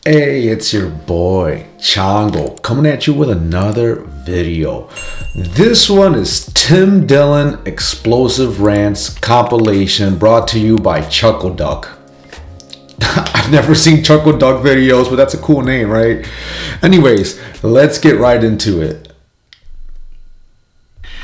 Hey, it's your boy, Chongo, coming at you with another video. This one is Tim Dillon Explosive Rants Compilation brought to you by Chuckle Duck. I've never seen Chuckle Duck videos, but that's a cool name, right? Anyways, let's get right into it.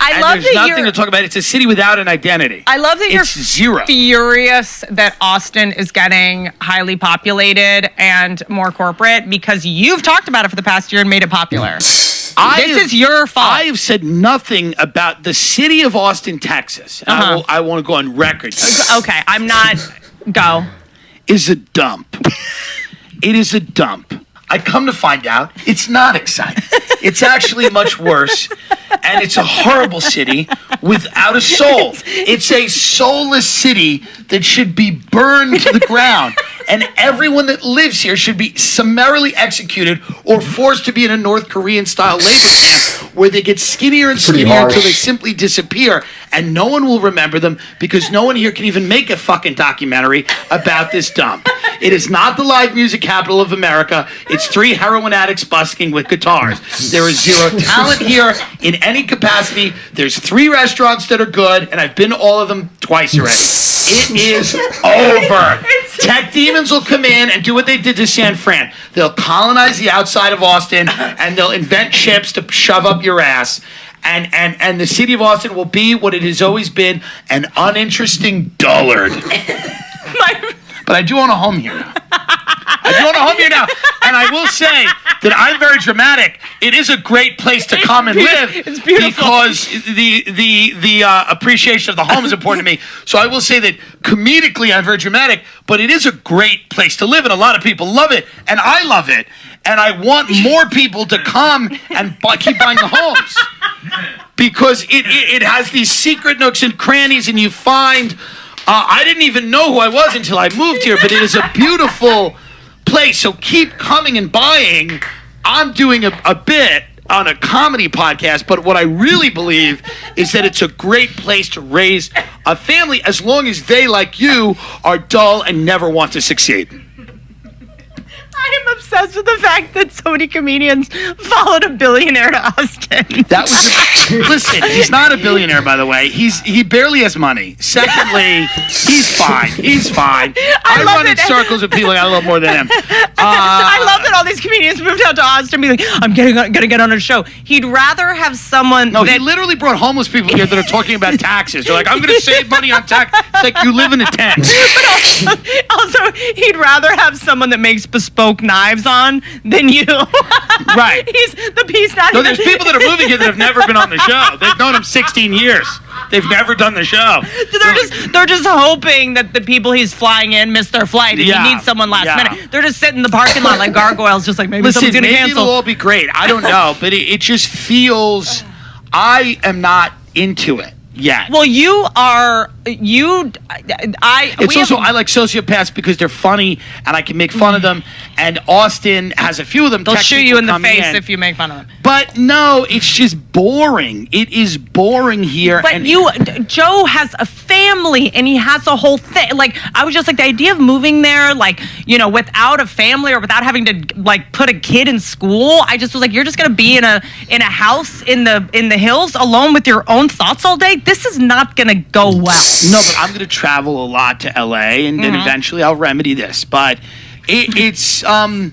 I love there's nothing to talk about. It's a city without an identity. I love that it's zero. Furious that Austin is getting highly populated and more corporate because you've talked about it for the past year and made it popular. This is your fault. I have said nothing about the city of Austin, Texas. I want to go on record. Okay, I'm not. Go. Is a dump. It is a dump. I come to find out it's not exciting. It's actually much worse. And it's a horrible city without a soul. It's a soulless city that should be burned to the ground. And everyone that lives here should be summarily executed or forced to be in a North Korean-style labor camp where they get skinnier and skinnier until they simply disappear. And no one will remember them because no one here can even make a fucking documentary about this dump. It is not the live music capital of America. It's 3 heroin addicts busking with guitars. There is zero talent here in any capacity. There's 3 restaurants that are good, and I've been to all of them twice already. It is over. Tech demons will come in and do what they did to San Fran. They'll colonize the outside of Austin, and they'll invent chips to shove up your ass. And the city of Austin will be what it has always been, an uninteresting dullard. But I do own a home here now. And I will say that I'm very dramatic. It is a great place to come and live. It's beautiful. Because the appreciation of the home is important to me. So I will say that comedically I'm very dramatic, but it is a great place to live, and a lot of people love it, and I love it. And I want more people to come and keep buying the homes. Because it has these secret nooks and crannies, and you find... I didn't even know who I was until I moved here, but it is a beautiful place. So keep coming and buying. I'm doing a bit on a comedy podcast, but what I really believe is that it's a great place to raise a family as long as they, like you, are dull and never want to succeed. I am obsessed with the fact that so many comedians followed a billionaire to Austin. Listen, he's not a billionaire, by the way. He barely has money. Secondly, he's fine. I run in circles with people that got a little more than him. I love that all these comedians moved out to Austin and be like, I'm gonna get on a show. He'd rather have someone. No, he literally brought homeless people here that are talking about taxes. They're like, I'm gonna save money on tax. It's like you live in a tent. But also, he'd rather have someone that makes bespoke knives on than you. Right. He's the piece. No, there's people that are moving here that have never been on the show. They've known him 16 years. They've never done the show. They're just hoping that the people he's flying in miss their flight and he needs someone last minute. They're just sitting in the parking lot like gargoyles, just like maybe someone's going to cancel. It'll all be great. I don't know, but it just feels I am not into it yet. Well, you are. I like sociopaths because they're funny and I can make fun of them. And Austin has a few of them. They'll shoot you in the face if you make fun of them. But no, it's just boring. It is boring here. But Joe has a family and he has a whole thing. Like, I was just like, the idea of moving there, like, you know, without a family or without having to like put a kid in school. I just was like, you're just gonna be in a house in the hills alone with your own thoughts all day. This is not gonna go well. No, but I'm going to travel a lot to LA, and then eventually I'll remedy this. But it's an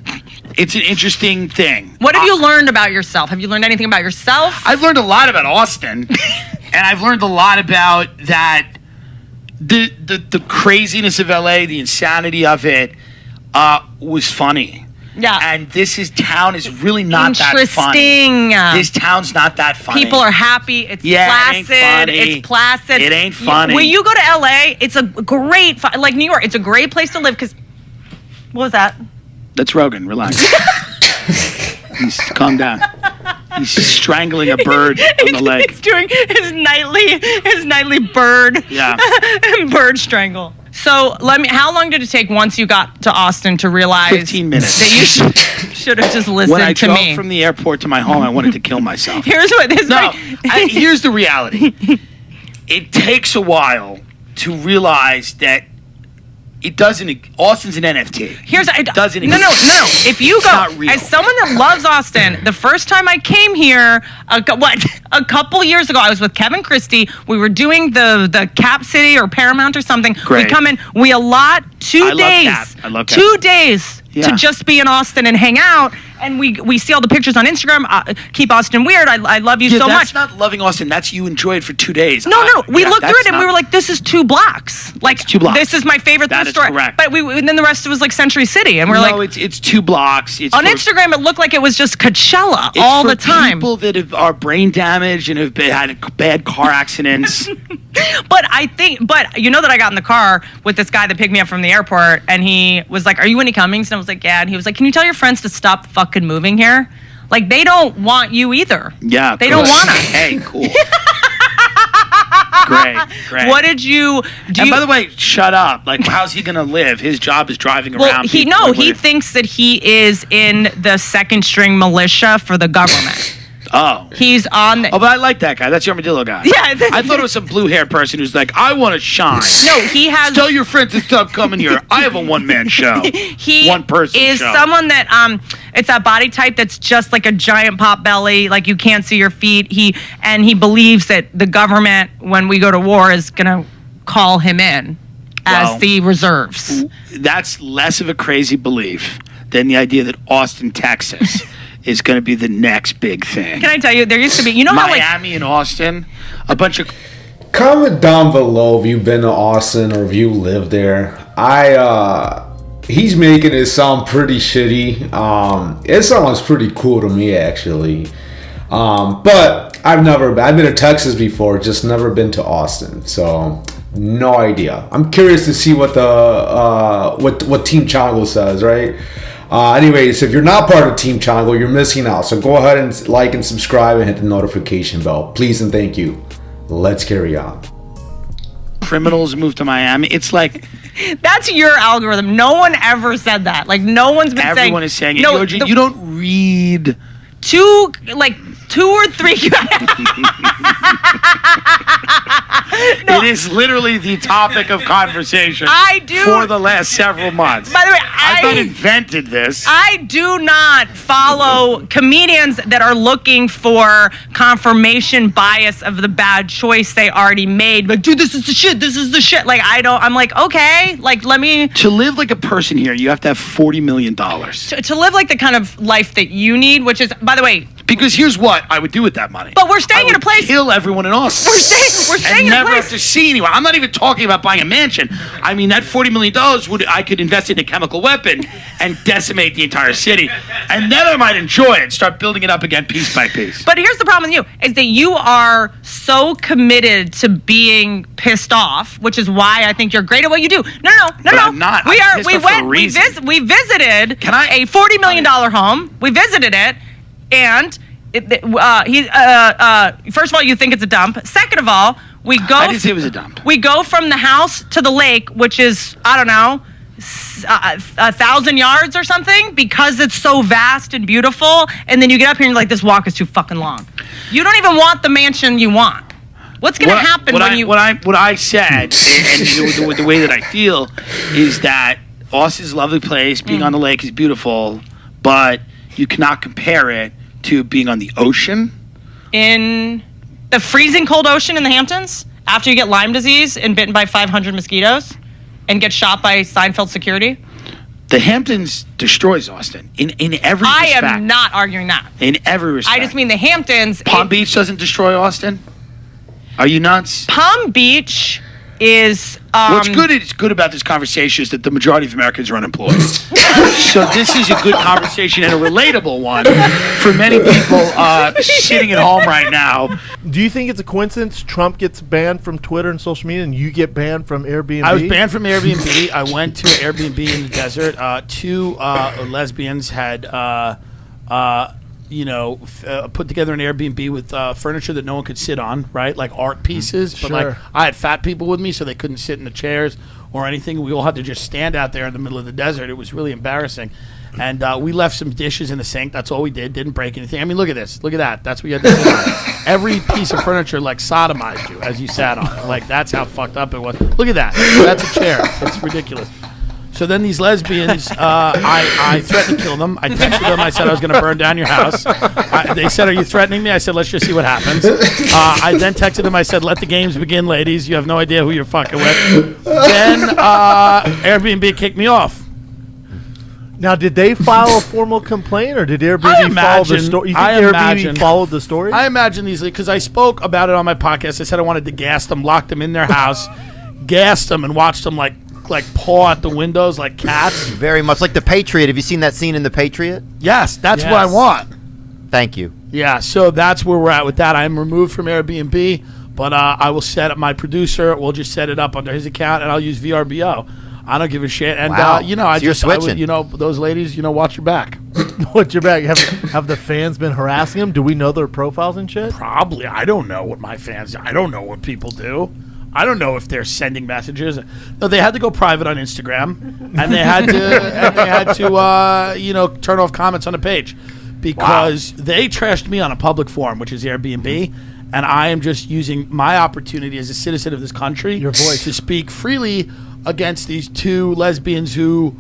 interesting thing. What have you learned about yourself? Have you learned anything about yourself? I've learned a lot about Austin, and I've learned a lot about that the craziness of LA, the insanity of it was funny. Yeah. And town is really not that funny. This town's not that funny. People are happy. It's placid. It's placid. It ain't funny. When you go to LA, it's a great, like New York, it's a great place to live because, what was that? That's Rogan. Relax. Calm down. He's strangling a bird on the leg. He's doing his nightly bird. Yeah. Bird strangle. So how long did it take once you got to Austin to realize 15 minutes that you should have just listened to me? When I drove from the airport to my home, I wanted to kill myself. Here's the reality. It takes a while to realize that It doesn't. Austin's an NFT. Doesn't no. If you go not real. as someone that loves Austin, the first time I came here, a couple years ago, I was with Kevin Christie. We were doing the Cap City or Paramount or something. Great. We come in. We allot 2 days. I love Cap. 2 days to just be in Austin and hang out. And we see all the pictures on Instagram. Keep Austin weird. I love you so much. That's not loving Austin. That's you enjoyed for 2 days. No. We looked through it and we were like, this is 2 blocks. Like, 2 blocks. This is my favorite That thrift is store. correct. But and then the rest was like Century City. And we're like, no, it's 2 blocks. It's on Instagram, it looked like it was just Coachella all the time. People that are brain damaged and have had bad car accidents. But you know that I got in the car with this guy that picked me up from the airport, and he was like, "Are you Winnie Cummings?" And I was like, "Yeah." And he was like, "Can you tell your friends to stop fucking moving here? Like, they don't want you either. Yeah, they don't want us." Hey, cool. Great. What did you do? And by the way, shut up. Like, how's he gonna live? His job is driving around. He thinks that he is in the second string militia for the government. Oh. He's on the... Oh, but I like that guy. That's your Armadillo guy. Yeah. I thought it was some blue-haired person who's like, I want to shine. No, he has... Tell your friends to stop coming here. I have a one-man show. One-person is show. Someone that, it's that body type that's just like a giant pot belly, like you can't see your feet. He believes that the government, when we go to war, is going to call him in as the reserves. That's less of a crazy belief than the idea that Austin, Texas... is going to be the next big thing. Can I tell you, there used to be, Miami and Austin, a bunch of... Comment down below if you've been to Austin or if you live there. He's making it sound pretty shitty. It sounds pretty cool to me, actually. But I've been to Texas before, just never been to Austin. So, no idea. I'm curious to see what what Team Chongo says, right? Anyways, if you're not part of Team Chongo, you're missing out. So go ahead and like and subscribe and hit the notification bell. Please and thank you. Let's carry on. Criminals move to Miami. It's like... That's your algorithm. No one ever said that. Like, no one's been saying... Everyone is saying it. No, you don't read... 2 or 3... No. It is literally the topic of conversation for the last several months. By the way, I've not invented this. I do not follow comedians that are looking for confirmation bias of the bad choice they already made. Like, dude, this is the shit. This is the shit. Like, I'm like, okay, like, let me... To live like a person here, you have to have $40 million. To live like the kind of life that you need, which is, by the way... Because here's what I would do with that money. But we're staying in a place... kill everyone in Austin. We're staying in a place... never have to see anyone. I'm not even talking about buying a mansion. I mean, that $40 million I could invest in a chemical weapon and decimate the entire city. And then I might enjoy it, start building it up again piece by piece. But here's the problem with you, is that you are so committed to being pissed off, which is why I think you're great at what you do. No. I'm not. We visited a $40 million home. We visited it, and first of all, you think it's a dump. Second of all, I didn't say it was a dump. We go from the house to the lake, which is, I don't know, 1,000 yards or something, because it's so vast and beautiful. And then you get up here and you're like, this walk is too fucking long. You don't even want the mansion you want. What's going to happen when you... What I said, and the way that I feel, is that Austin's a lovely place. Being on the lake is beautiful, but you cannot compare it to being on the ocean. In the freezing cold ocean in the Hamptons, after you get Lyme disease and bitten by 500 mosquitoes and get shot by Seinfeld security. The Hamptons destroys Austin in every respect. I am not arguing that. In every respect. I just mean the Hamptons. Palm Beach doesn't destroy Austin? Are you nuts? Palm Beach is... What's good about this conversation is that the majority of Americans are unemployed. So this is a good conversation and a relatable one for many people sitting at home right now. Do you think it's a coincidence Trump gets banned from Twitter and social media and you get banned from Airbnb? I was banned from Airbnb. I went to an Airbnb in the desert. 2 lesbians had... put together an Airbnb with furniture that no one could sit on, right? Like art pieces. But like I had fat people with me, so they couldn't sit in the chairs or anything. We all had to just stand out there in the middle of the desert. It was really embarrassing. And we left some dishes in the sink. That's all we did. Didn't break anything. I mean, look at this. Look at that. That's what you had to do. Every piece of furniture like sodomized you as you sat on it. Like that's how fucked up it was. Look at that. That's a chair. It's ridiculous. So then these lesbians, I threatened to kill them. I texted them. I said I was going to burn down your house. They said, "Are you threatening me?" I said, "Let's just see what happens." I then texted them. I said, "Let the games begin, ladies. You have no idea who you're fucking with." Then Airbnb kicked me off. Now, did they file a formal complaint, or did Airbnb follow the story? You think Airbnb followed the story? I imagine these, because I spoke about it on my podcast. I said I wanted to gas them, lock them in their house, gas them, and watch them like paw at the windows like cats. Very much like The Patriot. Have you seen that scene in The Patriot? Yes, that's what I want. Thank you. Yeah, so that's where we're at with that. I am removed from Airbnb, but I will set up my producer. We'll just set it up under his account, and I'll use VRBO. I don't give a shit. And, wow. Those ladies, watch your back. Watch your back. Have the fans been harassing them? Do we know their profiles and shit? Probably. I don't know what my fans do. I don't know what people do. I don't know if they're sending messages. No, they had to go private on Instagram, and they had to, turn off comments on the page because they trashed me on a public forum, which is Airbnb, and I am just using my opportunity as a citizen of this country, your voice, to speak freely against these two lesbians who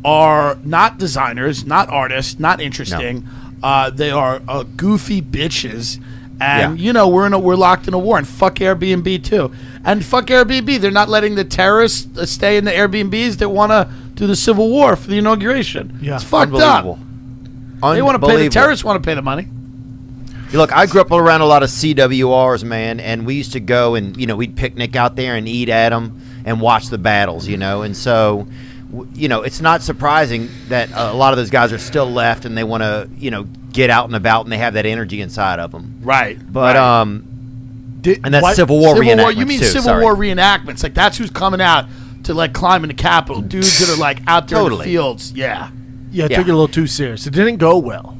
are not designers, not artists, not interesting. No. They are goofy bitches. And we're locked in a war, and fuck Airbnb too, and fuck Airbnb. They're not letting the terrorists stay in the Airbnbs that want to do the civil war for the inauguration. Yeah, it's fucked up. They want to pay. The terrorists want to pay the money. Look, I grew up around a lot of CWRs, man, and we used to go and we'd picnic out there and eat at them and watch the battles, and so. It's not surprising that a lot of those guys are still left and they want to, get out and about and they have that energy inside of them. Right. But, and that's Civil War reenactments. You mean Civil War reenactments. Like, that's who's coming out to, climb in the Capitol. Dudes that are, out there in the fields. Yeah. Yeah, it took it a little too serious. It didn't go well.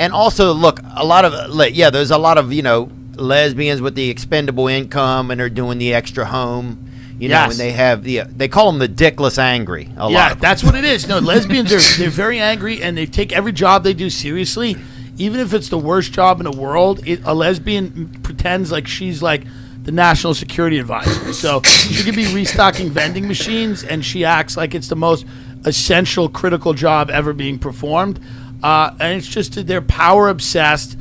And also, look, a lot of, there's a lot of, lesbians with the expendable income and are doing the extra home. And they have they call them the dickless angry. A lot. Yeah, that's what it is. No, lesbians they're very angry and they take every job they do seriously, even if it's the worst job in the world. A lesbian pretends like she's like the national security advisor, so she could be restocking vending machines, and she acts like it's the most essential, critical job ever being performed. And it's just they're power obsessed.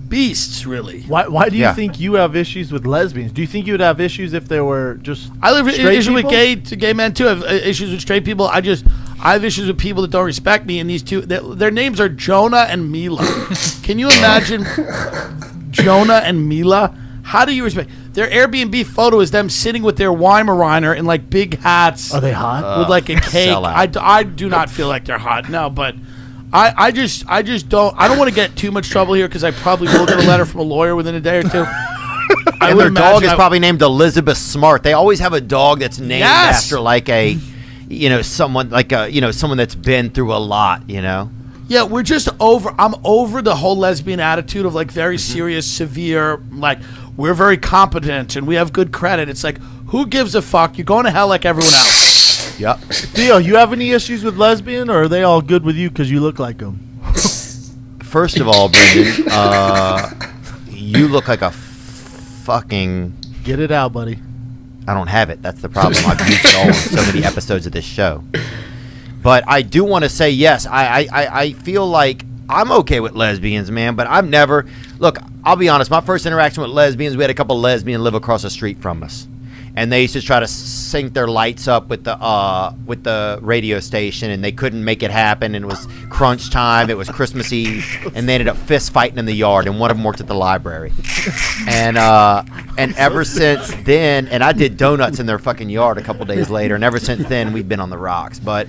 Beasts, really. Why do you think you have issues with lesbians? Do you think you would have issues if they were just I live issues with gay men too. I have issues with straight people. I have issues with people that don't respect me, and these two their names are Jonah and Mila. Can you imagine Jonah and Mila? How do you respect? Their Airbnb photo is them sitting with their Weimaraner in big hats. Are they hot? With a cake. I do not feel like they're hot. No, but I just don't. I don't want to get too much trouble here because I probably will get a letter from a lawyer within a day or two. And their dog is probably named Elizabeth Smart. They always have a dog that's named after someone someone that's been through a lot. Yeah, we're just over. I'm over the whole lesbian attitude of very serious, severe. We're very competent and we have good credit. It's who gives a fuck? You're going to hell like everyone else. Yep. Theo, you have any issues with lesbian, or are they all good with you because you look like them? First of all, Brendan, you look like a fucking... Get it out, buddy. I don't have it. That's the problem. I've used it all in so many episodes of this show. But I do want to say, yes, I feel like I'm okay with lesbians, man, but I've never... Look, I'll be honest. My first interaction with lesbians, we had a couple of lesbians live across the street from us. And they used to try to sync their lights up with the radio station, and they couldn't make it happen. And it was crunch time. It was Christmas Eve, and they ended up fist fighting in the yard. And one of them worked at the library. And ever since then, and I did donuts in their fucking yard a couple days later. And ever since then, we've been on the rocks. But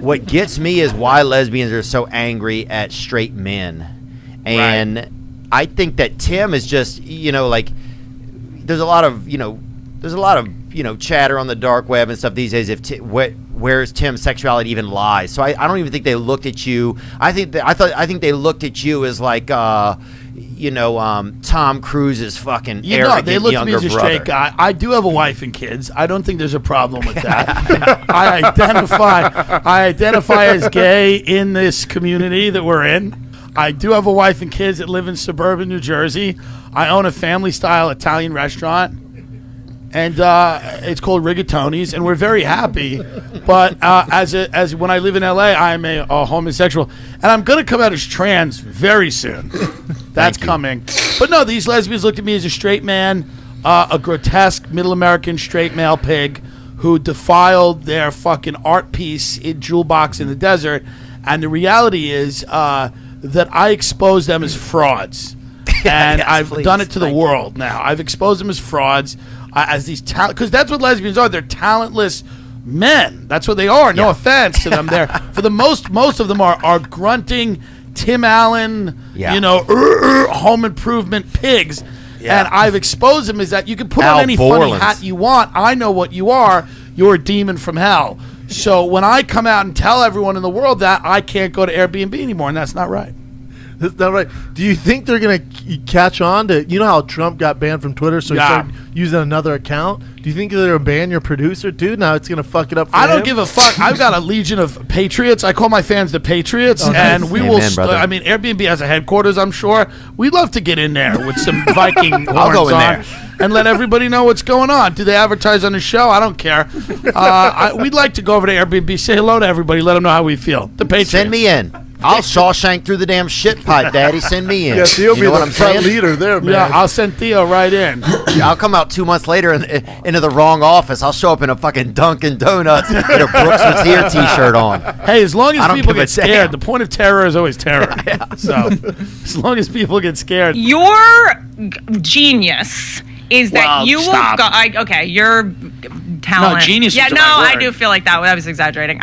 what gets me is why lesbians are so angry at straight men, and I think that Tim is just there's a lot of chatter on the dark web and stuff these days. Where's Tim's sexuality even lies? So I don't even think they looked at you. I think they looked at you as like Tom Cruise's fucking arrogant they looked at me younger as a brother. straight guy. I do have a wife and kids. I don't think there's a problem with that. I identify as gay in this community that we're in. I do have a wife and kids that live in suburban New Jersey. I own a family-style Italian restaurant, and it's called Rigatoni's, and we're very happy. But as when I live in LA, I'm a homosexual, and I'm gonna come out as trans very soon. That's coming. But no, these lesbians looked at me as a straight man, a grotesque middle American straight male pig who defiled their fucking art piece in Jewel Box in the desert. And the reality is that I expose them as frauds. And I've done it to the world now. I've exposed them as frauds, as these because that's what lesbians are. They're talentless men. That's what they are. No offense to them. They're for the most of them are grunting Tim Allen, home improvement pigs. Yeah. And I've exposed them as that you can put on any funny hat you want. I know what you are. You're a demon from hell. So when I come out and tell everyone in the world that, I can't go to Airbnb anymore, and that's not right. That's not right. Do you think they're going to catch on to, how Trump got banned from Twitter, so he started using another account? Do you think they're going to ban your producer, dude? Now it's going to fuck it up for him? I don't give a fuck. I've got a legion of patriots. I call my fans the Patriots, and we will. Airbnb has a headquarters, I'm sure. We'd love to get in there with some Viking horns I'll go in on there and let everybody know what's going on. Do they advertise on the show? I don't care. We'd like to go over to Airbnb, say hello to everybody, let them know how we feel. The Patriots. Send me in. I'll Shawshank through the damn shit pipe, Daddy. Send me in. Yeah, Theo be the front leader there, man. Yeah, I'll send Theo right in. I'll come out 2 months later into the wrong office. I'll show up in a fucking Dunkin' Donuts with a Brooks with Here t-shirt on. Hey, as long as people get scared, the point of terror is always terror. So, as long as people get scared. Your genius is that you will go. Okay, your talent. No, genius. Yeah, is the no, right I word. do feel like that. I was exaggerating.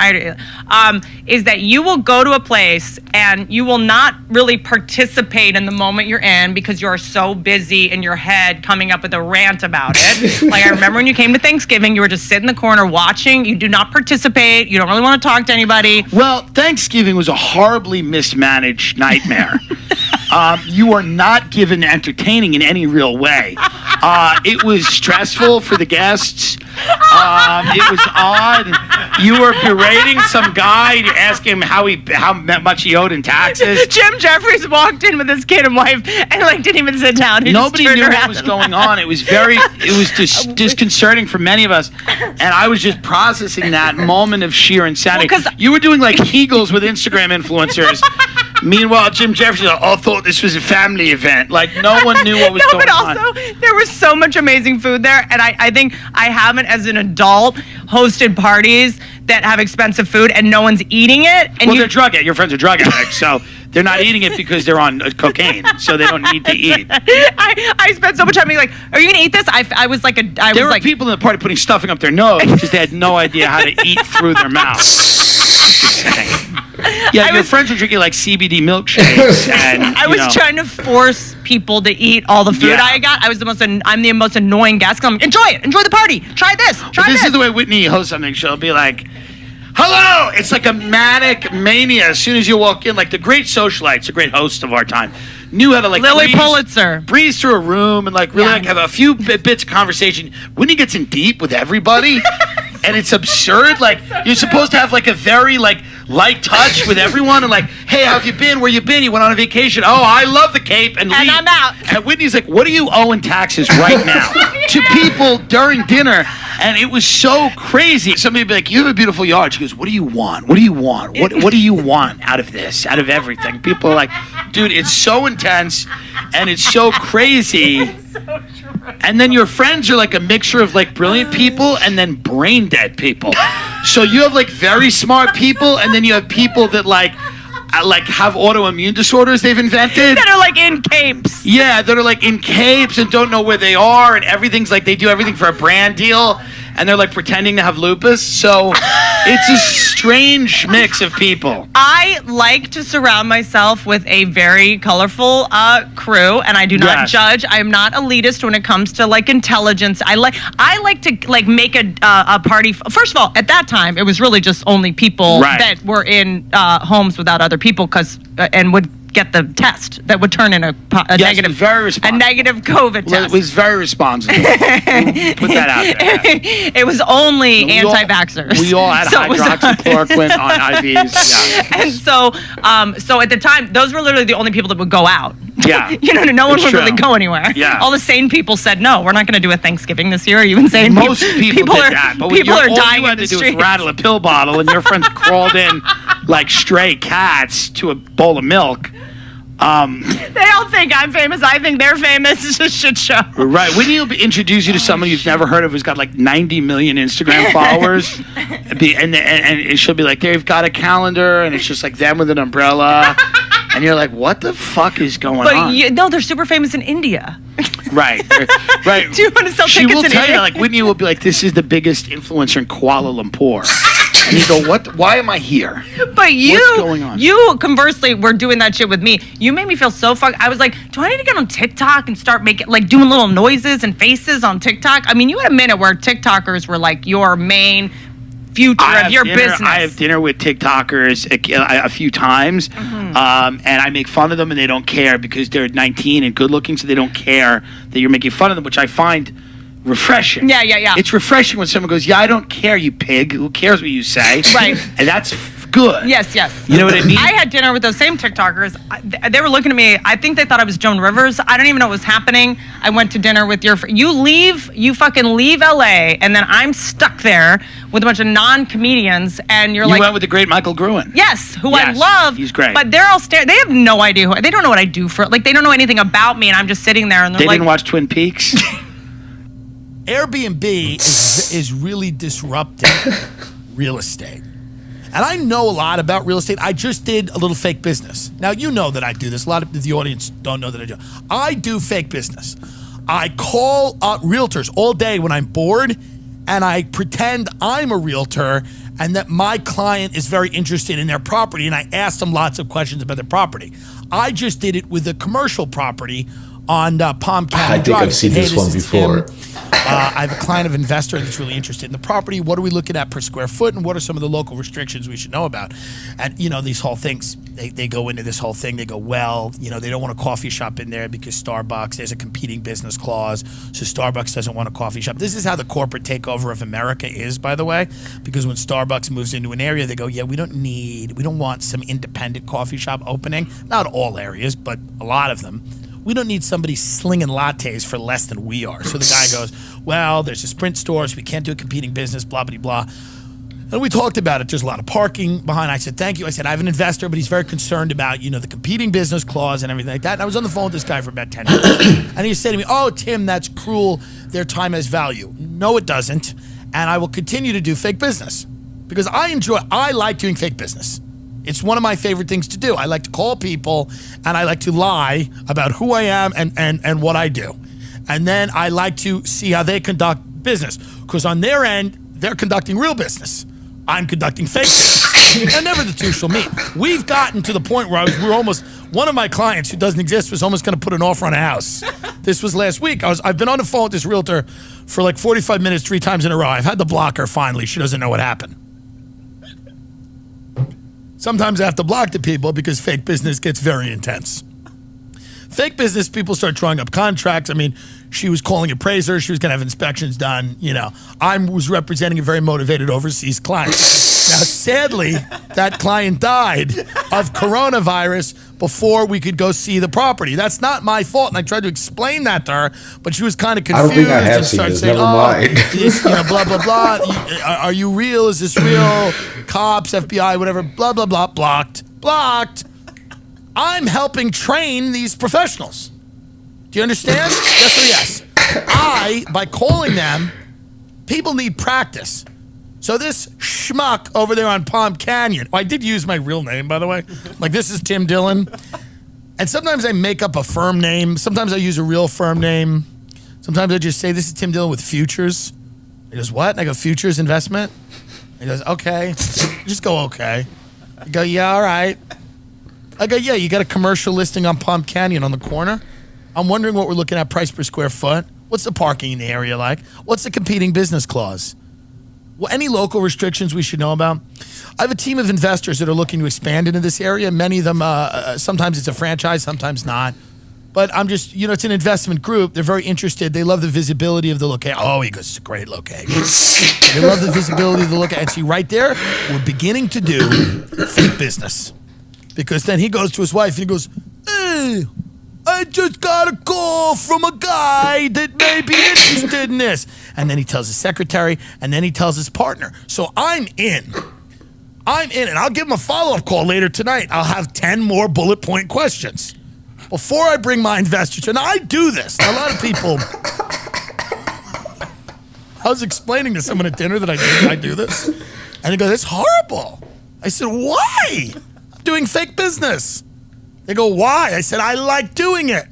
Is that you will go to a place and you will not really participate in the moment you're in because you're so busy in your head coming up with a rant about it. Like I remember when you came to Thanksgiving, you were just sitting in the corner watching. You do not participate. You don't really want to talk to anybody. Well, Thanksgiving was a horribly mismanaged nightmare. You are not given entertaining in any real way. It was stressful for the guests. It was odd. You were berating some guy to ask him how much he owed in taxes. Jim Jeffries walked in with his kid and wife and didn't even sit down. He Nobody just knew turned what around. was going on. It was disconcerting for many of us, and I was just processing that moment of sheer insanity. Well, 'cause you were doing like Kegels with Instagram influencers. Meanwhile, Jim Jeffries thought this was a family event. Like no one knew what was going on. But also, there was so much amazing food there, and I think I haven't, as an adult, hosted parties that have expensive food and no one's eating it. And Well, they're drug addicts. Your friends are drug addicts, so they're not eating it because they're on cocaine, so they don't need to eat. I spent so much time being like, "Are you gonna eat this?" I was like, There were people in the party putting stuffing up their nose because they had no idea how to eat through their mouth. Just saying. Yeah, your friends were drinking like CBD milkshakes, and I was trying to force people to eat all the food I got. I'm the most annoying guest. I'm like, enjoy the party. Try this. This is the way Whitney hosts something. She'll be like, "Hello!" It's like a manic mania as soon as you walk in. Like the great socialites, a great host of our time, knew how to Lily Pulitzer breeze through a room and really have a few bits of conversation. Whitney gets in deep with everybody. And it's absurd. Like you're supposed to have like a very light touch with everyone, and hey, how have you been? Where you been? You went on a vacation. Oh, I love the Cape, and leave. I'm out. And Whitney's like, "What do you owe in taxes right now?" to people during dinner, and it was so crazy. Somebody would be like, "You have a beautiful yard." She goes, "What do you want? What do you want? What do you want out of this? Out of everything?" People are like, "Dude, it's so intense, and it's so crazy." And then your friends are like a mixture of brilliant people and then brain dead people. So you have very smart people, and then you have people that have autoimmune disorders they've invented. that are in capes. Yeah, that are in capes and don't know where they are, and everything's they do everything for a brand deal. and they're like pretending to have lupus. So it's a strange mix of people. I like to surround myself with a very colorful crew, and I do not judge. I am not elitist when it comes to like intelligence. I like to like make a party. First of all, at that time, it was really just only people that were in homes without other people, and would get the test that would turn in a negative, a negative COVID test. It was very responsible. Put that out there. It was only anti-vaxxers. We all had hydroxychloroquine on IVs. Yeah. And so at the time, those were literally the only people that would go out. Yeah. No one would really go anywhere. Yeah. All the sane people said, no, we're not going to do a Thanksgiving this year. Are you insane? Most people did that. But people are all dying you had in the to do streets. was rattle a pill bottle, and your friends crawled in like stray cats to a bowl of milk. They all think I'm famous. I think they're famous. It's a shit show. Right. When you introduce you to someone you've never heard of who's got like 90 million Instagram followers, and she'll be like, they've got a calendar, and it's just like them with an umbrella. And you're like, what the fuck is going on? No, they're super famous in India. Right. Right. Do you want to sell tickets She will in tell India? you, like, Whitney will be like, this is the biggest influencer in Kuala Lumpur. And you go, what? Why am I here? But what's going on? You conversely were doing that shit with me. You made me feel so fucked. I was like, do I need to get on TikTok and start making, like, doing little noises and faces on TikTok? I mean, you had a minute where TikTokers were like your main future of your business. I have dinner with TikTokers a few times, and I make fun of them, and they don't care because they're 19 and good looking, so they don't care that you're making fun of them, which I find refreshing. Yeah. It's refreshing when someone goes, yeah, I don't care, you pig. Who cares what you say? Right. And that's good. Yes. You know what I mean? I had dinner with those same TikTokers. They were looking at me. I think they thought I was Joan Rivers. I don't even know what was happening. I went to dinner with you fucking leave LA, and then I'm stuck there with a bunch of non-comedians, and You went with the great Michael Gruen. Yes, I love. He's great. But they're all staring. They have no idea they don't know what I do for, like, they don't know anything about me, and I'm just sitting there, and They like, didn't watch Twin Peaks? Airbnb is really disrupting real estate. And I know a lot about real estate. I just did a little fake business. Now, you know that I do this. A lot of the audience don't know that I do. I do fake business. I call up realtors all day when I'm bored, and I pretend I'm a realtor and that my client is very interested in their property, and I ask them lots of questions about their property. I just did it with a commercial property on Palm County I think Drive. I've seen this one before. Tim. I have a client of investor that's really interested in the property. What are we looking at per square foot, and what are some of the local restrictions we should know about? And, these whole things, they go into this whole thing. They go, well, they don't want a coffee shop in there because Starbucks, there's a competing business clause, so Starbucks doesn't want a coffee shop. This is how the corporate takeover of America is, by the way, because when Starbucks moves into an area, they go, yeah, we don't want some independent coffee shop opening. Not all areas, but a lot of them. We don't need somebody slinging lattes for less than we are. So the guy goes, well, there's a Sprint store, so we can't do a competing business, blah, blah, blah. And we talked about it. There's a lot of parking behind. I said, thank you. I said, I have an investor, but he's very concerned about, the competing business clause and everything like that. And I was on the phone with this guy for about 10 minutes. And he said to me, oh, Tim, that's cruel. Their time has value. No, it doesn't. And I will continue to do fake business because I like doing fake business. It's one of my favorite things to do. I like to call people, and I like to lie about who I am and what I do. And then I like to see how they conduct business, because on their end, they're conducting real business. I'm conducting fake business. And never the two shall meet. We've gotten to the point where one of my clients who doesn't exist was almost going to put an offer on a house. This was last week. I've been on the phone with this realtor for like 45 minutes, 3 times in a row. I've had to block her finally. She doesn't know what happened. Sometimes I have to block the people because fake business gets very intense. Fake business, people start drawing up contracts. I mean, she was calling appraisers. She was going to have inspections done. I was representing a very motivated overseas client. Now, sadly, that client died of coronavirus before we could go see the property. That's not my fault, and I tried to explain that to her, but she was kind of confused. I don't think I have seen this. Never mind. Blah, blah, blah. Are you real? Is this real? Cops, FBI, whatever, blah, blah, blah. Blocked. I'm helping train these professionals. Do you understand? Yes or yes? By calling them, people need practice. So this schmuck over there on Palm Canyon, I did use my real name, by the way. Like, this is Tim Dillon. And sometimes I make up a firm name. Sometimes I use a real firm name. Sometimes I just say, this is Tim Dillon with futures. He goes, what? And I go, futures investment? He goes, okay. Just go, okay. I go, yeah, all right. I go, yeah, you got a commercial listing on Palm Canyon on the corner? I'm wondering what we're looking at price per square foot. What's the parking in the area like? What's the competing business clause? Well, any local restrictions we should know about? I have a team of investors that are looking to expand into this area. Many of them, sometimes it's a franchise, sometimes not. But I'm just, it's an investment group. They're very interested. They love the visibility of the location. Oh, he goes, it's a great location. They love the visibility of the location. And see, right there, we're beginning to do fake business. Because then he goes to his wife and he goes, hey, I just got a call from a guy that may be interested in this. And then he tells his secretary, and then he tells his partner. So I'm in, and I'll give him a follow-up call later tonight. I'll have 10 more bullet point questions before I bring my investors. And I do this. Now, a lot of people, I was explaining to someone at dinner that I do this, and they go, that's horrible. I said, why? I'm doing fake business. They go, why? I said, I like doing it.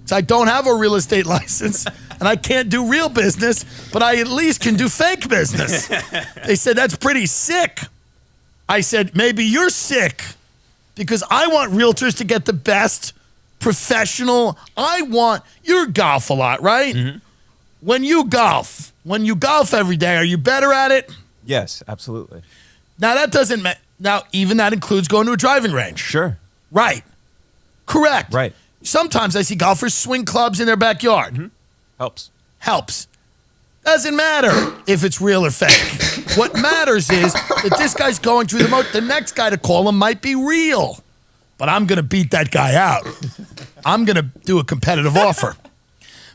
So I don't have a real estate license, and I can't do real business, but I at least can do fake business. They said, that's pretty sick. I said, maybe you're sick, because I want realtors to get the best professional. You golf a lot, right? Mm-hmm. When you golf every day, are you better at it? Yes, absolutely. Now, that doesn't now, even that includes going to a driving range. Sure. Right. Correct. Right. Sometimes I see golfers swing clubs in their backyard. Mm-hmm. Helps. Doesn't matter if it's real or fake. What matters is that this guy's going through the next guy to call him might be real. But I'm going to beat that guy out. I'm going to do a competitive offer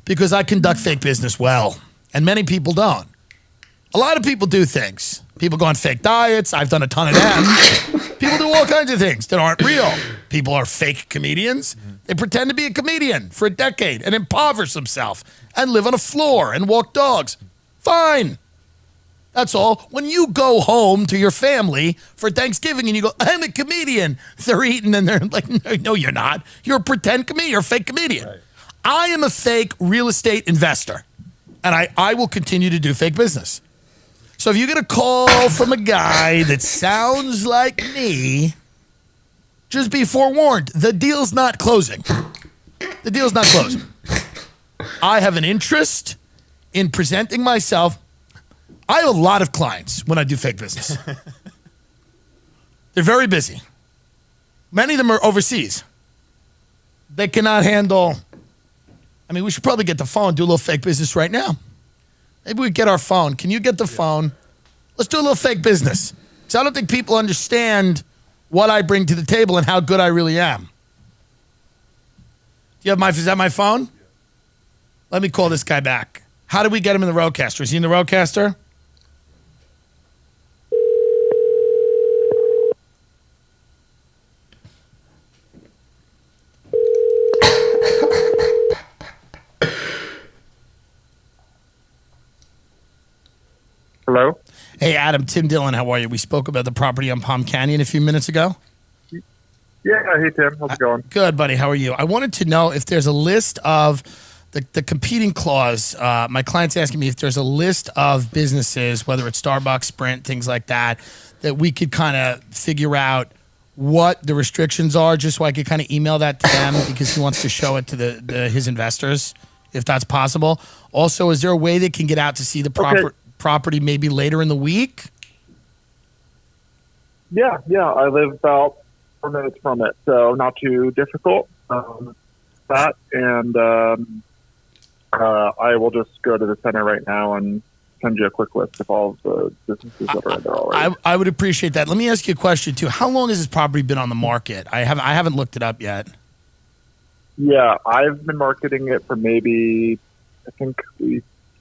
because I conduct fake business well, and many people don't. A lot of people do things. People go on fake diets. I've done a ton of them. People do all kinds of things that aren't real. People are fake comedians. They pretend to be a comedian for a decade and impoverish themselves and live on a floor and walk dogs. Fine. That's all. When you go home to your family for Thanksgiving and you go, I'm a comedian, they're eating and they're like, no, you're not. You're a pretend comedian. You're a fake comedian. Right. I am a fake real estate investor, and I will continue to do fake business. So if you get a call from a guy that sounds like me, just be forewarned. The deal's not closing. The deal's not closing. I have an interest in presenting myself. I have a lot of clients when I do fake business. They're very busy. Many of them are overseas. They cannot handle. I mean, we should probably get the phone, do a little fake business right now. Maybe we get our phone. Can you get the phone? Let's do a little fake business. Because I don't think people understand what I bring to the table and how good I really am. Is that my phone? Let me call this guy back. How do we get him in the Roadcaster? Is he in the Roadcaster? Hello? Hey, Adam, Tim Dillon, how are you? We spoke about the property on Palm Canyon a few minutes ago. Yeah, hey, Tim. How's it going? Good, buddy. How are you? I wanted to know if there's a list of the competing clause. My client's asking me if there's a list of businesses, whether it's Starbucks, Sprint, things like that, that we could kind of figure out what the restrictions are, just so I could kind of email that to them because he wants to show it to his investors, if that's possible. Also, is there a way they can get out to see the property maybe later in the week? Yeah. I live about 4 minutes from it, so not too difficult. I will just go to the center right now and send you a quick list of all of the businesses that are in there already. I would appreciate that. Let me ask you a question too. How long has this property been on the market? I haven't looked it up yet. Yeah, I've been marketing it for maybe,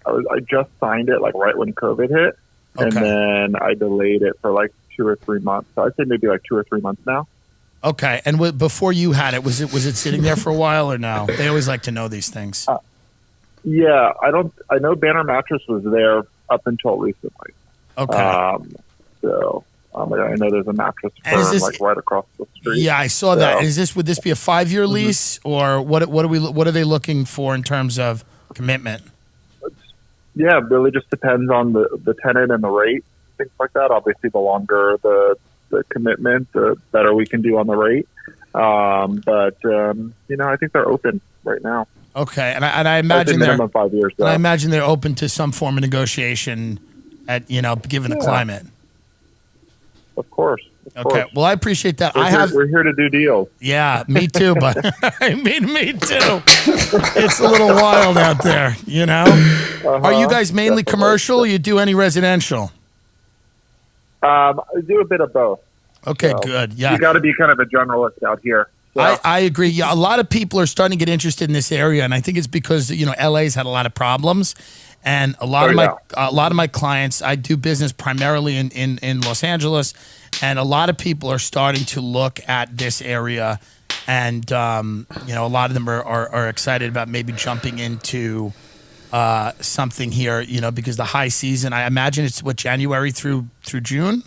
I just signed it like right when COVID hit, and then I delayed it for like 2 or 3 months. So I'd say maybe like 2 or 3 months now. Okay, and before you had it, was it sitting there for a while or no? They always like to know these things. Yeah, I know Banner Mattress was there up until recently. Okay. I know there's a mattress firm like right across the street. Yeah, I saw that. Would this be a 5-year lease, or what are they looking for in terms of commitment? Yeah, it really just depends on the tenant and the rate, things like that. Obviously, the longer the commitment, the better we can do on the rate. But I think they're open right now. Okay, and I I'd imagine say they're minimum 5 years. and I imagine they're open to some form of negotiation at given the climate. Of course. Okay, well, I appreciate that. We're here to do deals. Yeah, me too, but I mean, me too. It's a little wild out there, Are you guys mainly commercial? Or you do any residential? I do a bit of both. Okay, So, good. Yeah, You got to be kind of a generalist out here. So, I agree. Yeah, a lot of people are starting to get interested in this area, and I think it's because LA's had a lot of problems, and a lot of my clients. I do business primarily in Los Angeles, and a lot of people are starting to look at this area, and a lot of them are excited about maybe jumping into something here. Because the high season, I imagine it's January through June.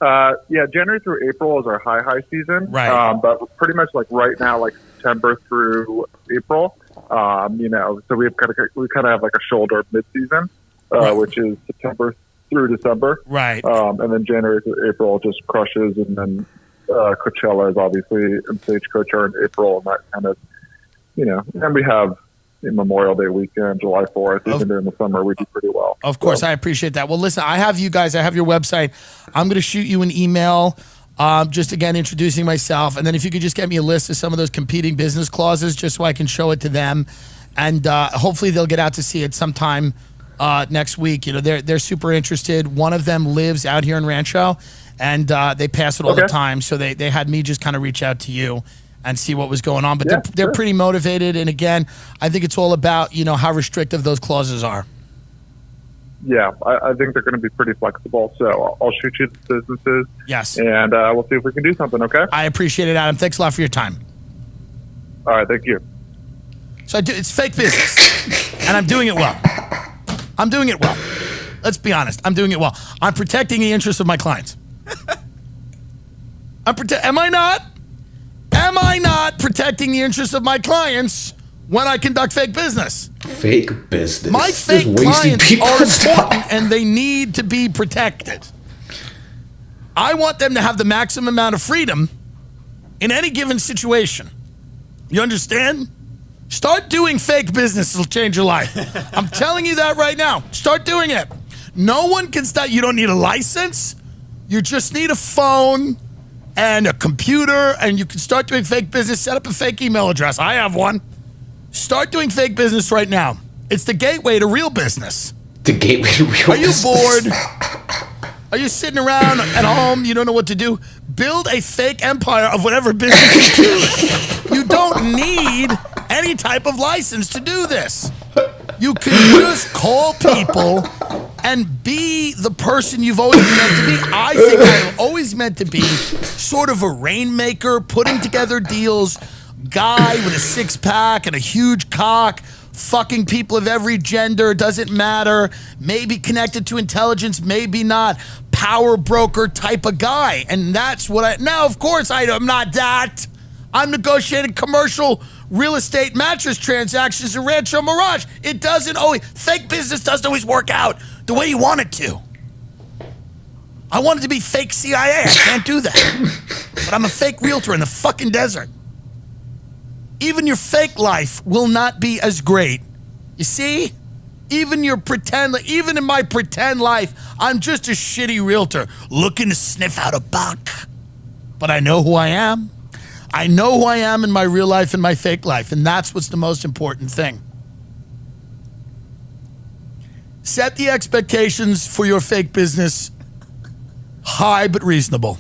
January through April is our high season. Right. But pretty much like right now, like September through April, so we kind of have like a shoulder mid-season, which is September through December. Right. And then January through April just crushes, and then Coachella is obviously and Stagecoach are in April, and that kind of, and we have Memorial Day weekend, July 4th, even during the summer, we do pretty well. Of course, I appreciate that. Well, listen, I have you guys. I have your website. I'm going to shoot you an email, just again introducing myself, and then if you could just get me a list of some of those competing business clauses, just so I can show it to them, and hopefully they'll get out to see it sometime next week. They're super interested. One of them lives out here in Rancho, and they pass it all the time. So they had me just kind of reach out to you and see what was going on. But they're pretty motivated. And again, I think it's all about, how restrictive those clauses are. Yeah, I think they're going to be pretty flexible. So I'll shoot you the businesses. Yes. And we'll see if we can do something, okay? I appreciate it, Adam. Thanks a lot for your time. All right, thank you. So it's fake business, and I'm doing it well. I'm doing it well. Let's be honest. I'm doing it well. I'm protecting the interests of my clients. Am I not? Am I not protecting the interests of my clients when I conduct fake business? Fake business. My fake clients are important, and they need to be protected. I want them to have the maximum amount of freedom in any given situation. You understand? Start doing fake business. It'll change your life. I'm telling you that right now. Start doing it. No one can start. You don't need a license. You just need a phone and a computer, and you can start doing fake business. Set up a fake email address. I have one. Start doing fake business right now. It's the gateway to real business. The gateway to real business. Are you bored? Are you sitting around at home? You don't know what to do? Build a fake empire of whatever business you choose. You don't need any type of license to do this. You can just call people and be the person you've always been meant to be. I think I've always meant to be sort of a rainmaker, putting together deals, guy with a six-pack and a huge cock, fucking people of every gender, doesn't matter, maybe connected to intelligence, maybe not, power broker type of guy. And that's what now, of course, I'm not that. I'm negotiating commercial real estate mattress transactions in Rancho Mirage. It doesn't always, fake business doesn't always work out the way you want it to. I want it to be fake CIA. I can't do that. But I'm a fake realtor in the fucking desert. Even your fake life will not be as great. You see? Even in my pretend life, I'm just a shitty realtor looking to sniff out a buck. But I know who I am. I know who I am in my real life and my fake life, and that's what's the most important thing. Set the expectations for your fake business high but reasonable.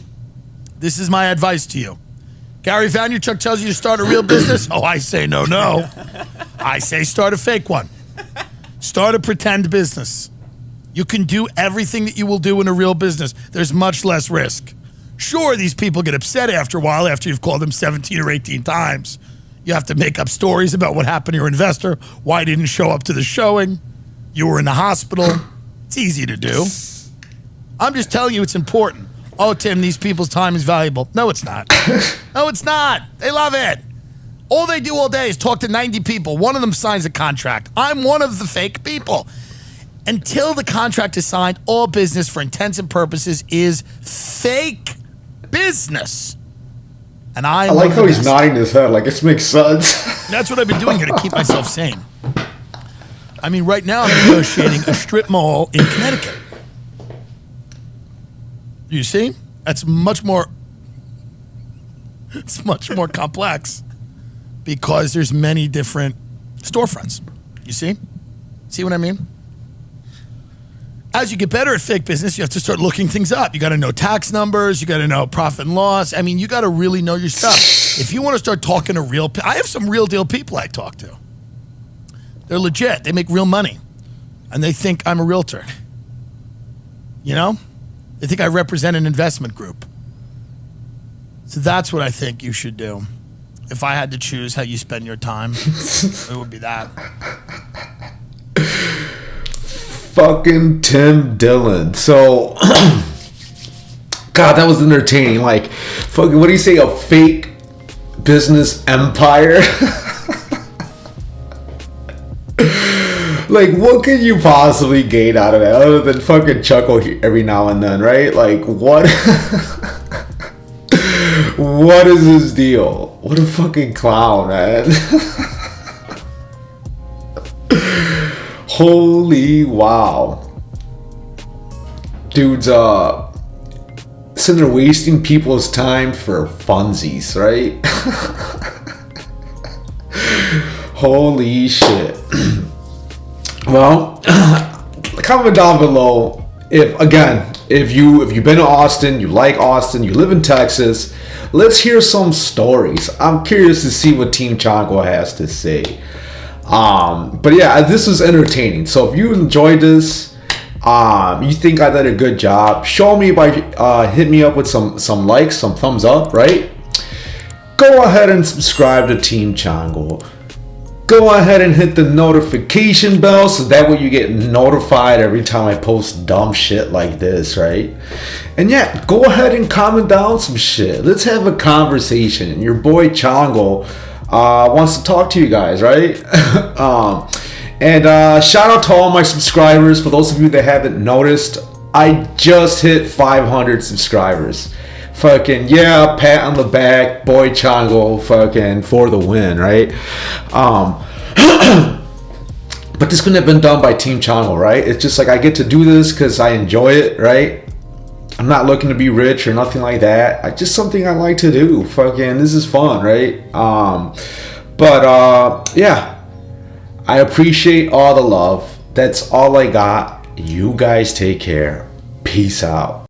This is my advice to you. Gary Vaynerchuk tells you to start a real business. Oh, I say no. I say start a fake one. Start a pretend business. You can do everything that you will do in a real business. There's much less risk. Sure, these people get upset after a while after you've called them 17 or 18 times. You have to make up stories about what happened to your investor, why he didn't show up to the showing, you were in the hospital. It's easy to do. I'm just telling you it's important. Oh, Tim, these people's time is valuable. No, it's not. No, it's not. They love it. All they do all day is talk to 90 people. One of them signs a contract. I'm one of the fake people. Until the contract is signed, all business for intents and purposes is fake business. And I like how he's nodding his head like this makes sense. That's what I've been doing here to keep myself sane. I mean, right now I'm negotiating a strip mall in Connecticut. You see? That's much more... It's much more complex because there's many different storefronts. You see? See what I mean? As you get better at fake business, you have to start looking things up. You got to know tax numbers. You got to know profit and loss. I mean, you got to really know your stuff. If you want to start talking to I have some real deal people I talk to. They're legit. They make real money. And they think I'm a realtor. You know? They think I represent an investment group. So that's what I think you should do. If I had to choose how you spend your time, it would be that. Fucking Tim Dillon. So, God, that was entertaining. Like, fucking, what do you say? A fake business empire? Like, what could you possibly gain out of that other than fucking chuckle every now and then, right? Like, what? What is his deal? What a fucking clown, man. Holy wow. Dude's sitting there wasting people's time for funsies, right? Holy shit. Well, comment down below if you've been to Austin, you like Austin, you live in Texas. Let's hear some stories. I'm curious to see what Team Chango has to say. But yeah, this was entertaining. So if you enjoyed this, you think I did a good job, show me by hit me up with some likes, some thumbs up, right? Go ahead and subscribe to Team Chango. Go ahead and hit the notification bell so that way you get notified every time I post dumb shit like this, right? And yeah, go ahead and comment down some shit. Let's have a conversation. Your boy Chango wants to talk to you guys, right? And shout out to all my subscribers. For those of you that haven't noticed, I just hit 500 subscribers. Fucking yeah, pat on the back, boy Chango, fucking for the win, right? But this couldn't have been done by Team Chango, right? It's just like I get to do this because I enjoy it, right? I'm not looking to be rich or nothing like that. Just something I like to do. Fucking this is fun, right? Yeah, I appreciate all the love. That's all I got. You guys take care. Peace out.